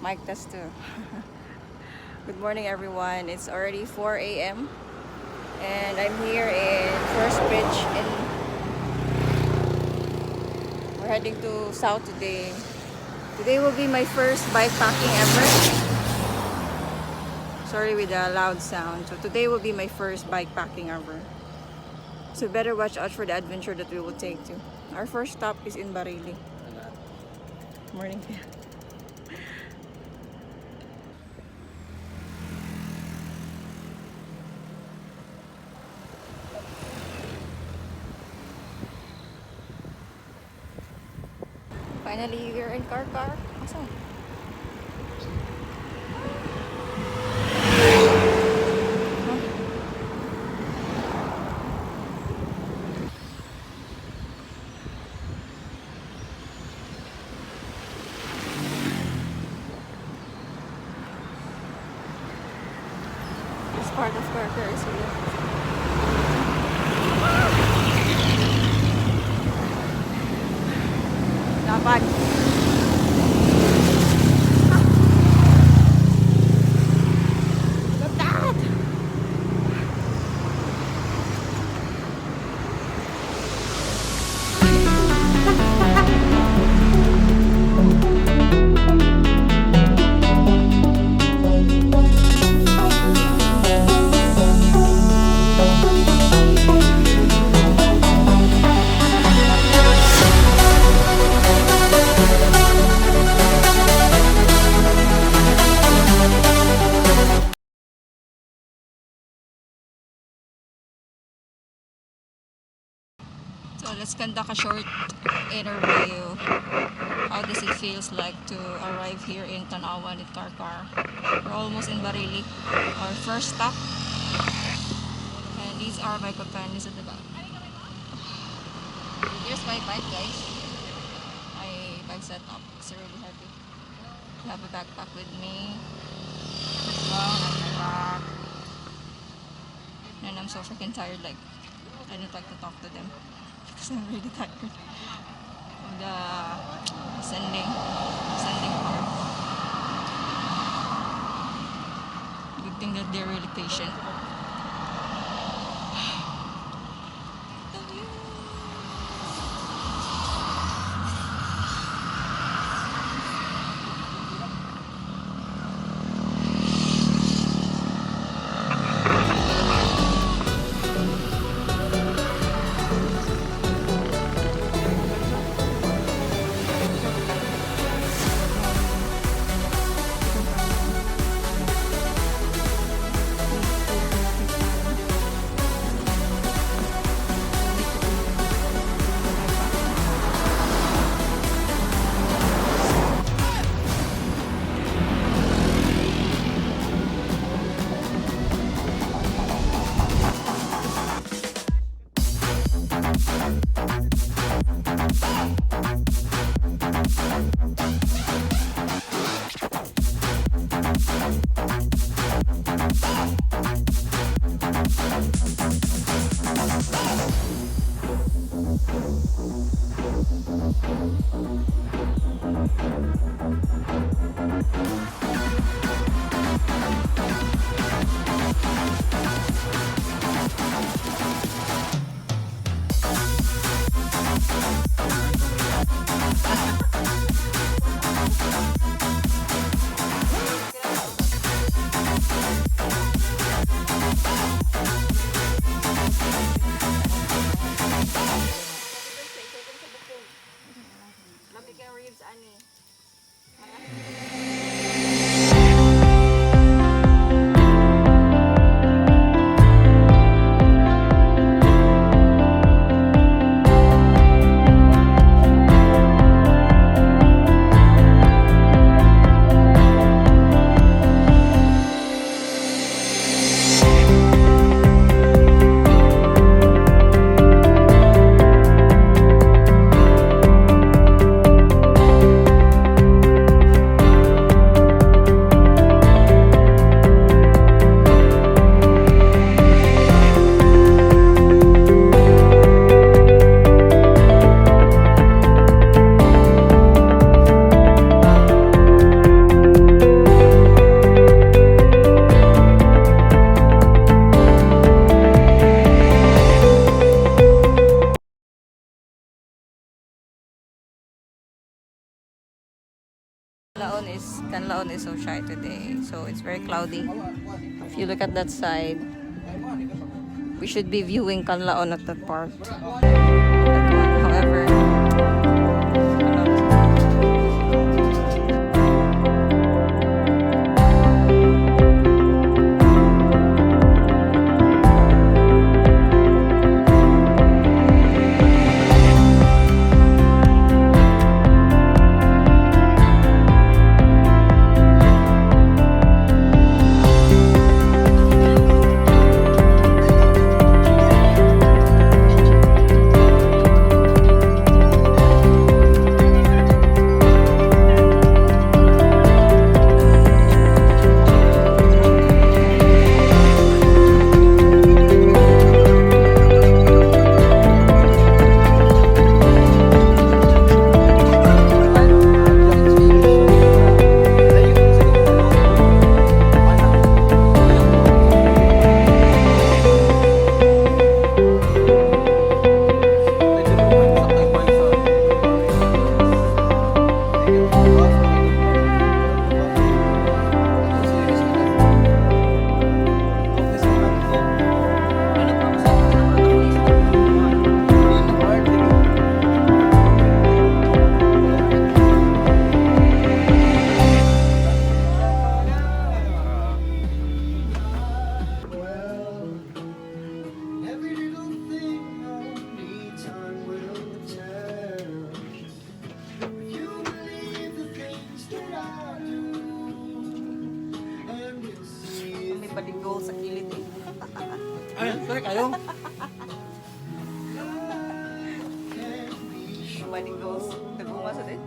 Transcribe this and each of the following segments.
Mic test too. Good morning everyone. It's already 4 a.m. and I'm here in First Bridge and we're heading to south today. Today will be my first bike packing ever. Sorry with the loud sound. So today will be my first bike packing ever. So better watch out for the adventure that we will take to. Our first stop is in Barili. Morning. Finally, we're in car. Awesome. This part of car is really not bad. So let's conduct a short interview. How does it feels like to arrive here in Tanawan with Karkar? We're almost in Barili, our first stop. And these are my companions at the back. Here's my bike, guys. My bike setup. It's really heavy. I have a backpack with me. As well as my back. And I'm so freaking tired. Like, I don't like to talk to them. Because I'm really tired of the sending part. Good thing that they're really patient. Canlaon is so shy today, so it's very cloudy. If you look at that side, we should be viewing Canlaon at that part. That one, however, baligo sa kilid eh. Ay, sorry kayo. Baligo. Naguma sa din.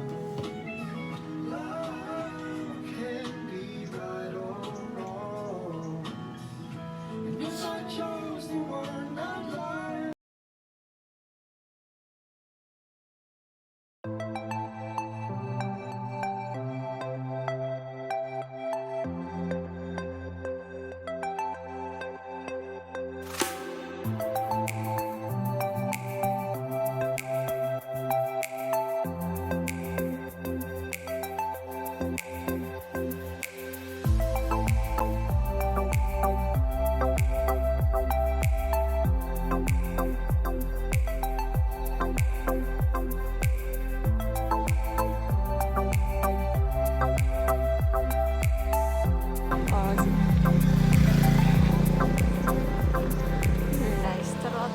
Nice trot.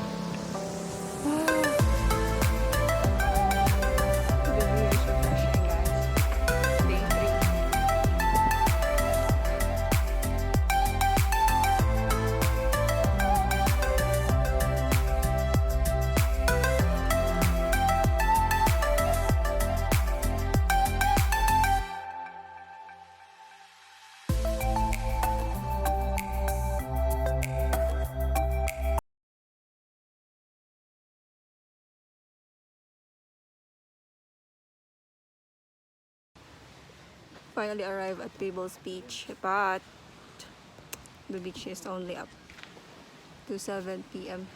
The view is refreshing, guys. Day 3. Finally arrived at Peebles Beach, but the beach is only up to 7 p.m.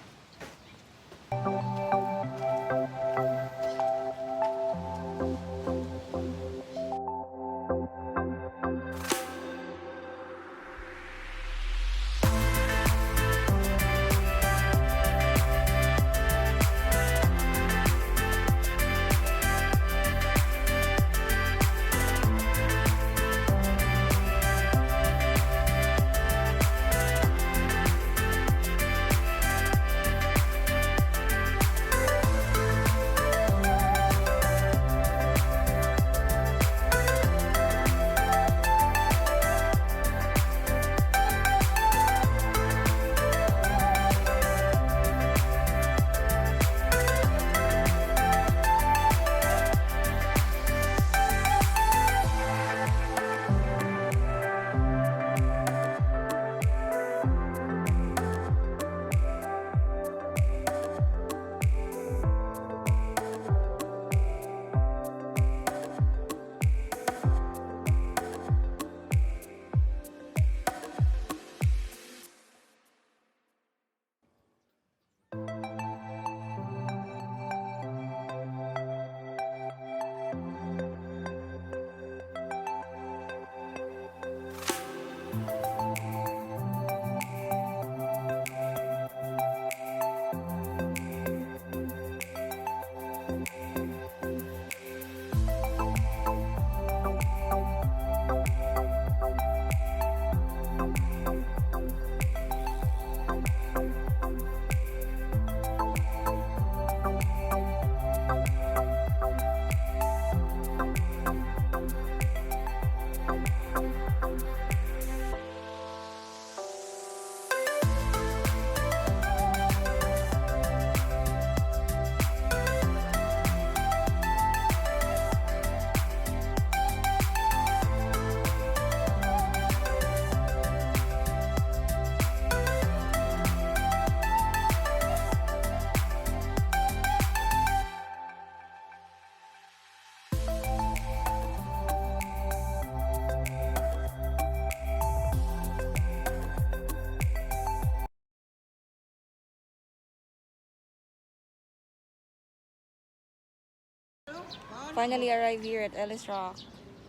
Finally arrived here at Ellis Rock.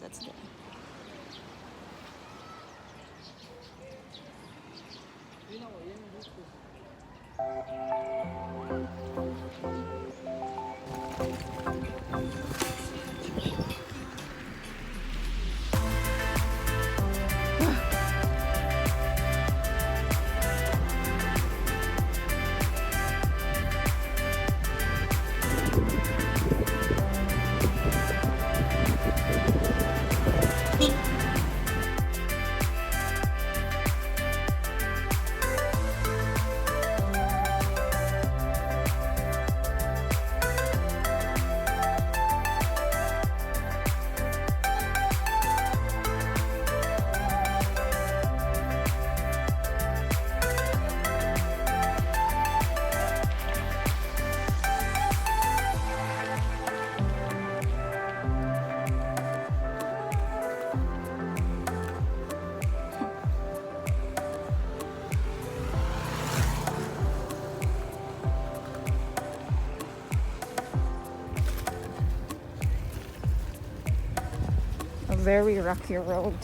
That's the a very rocky road.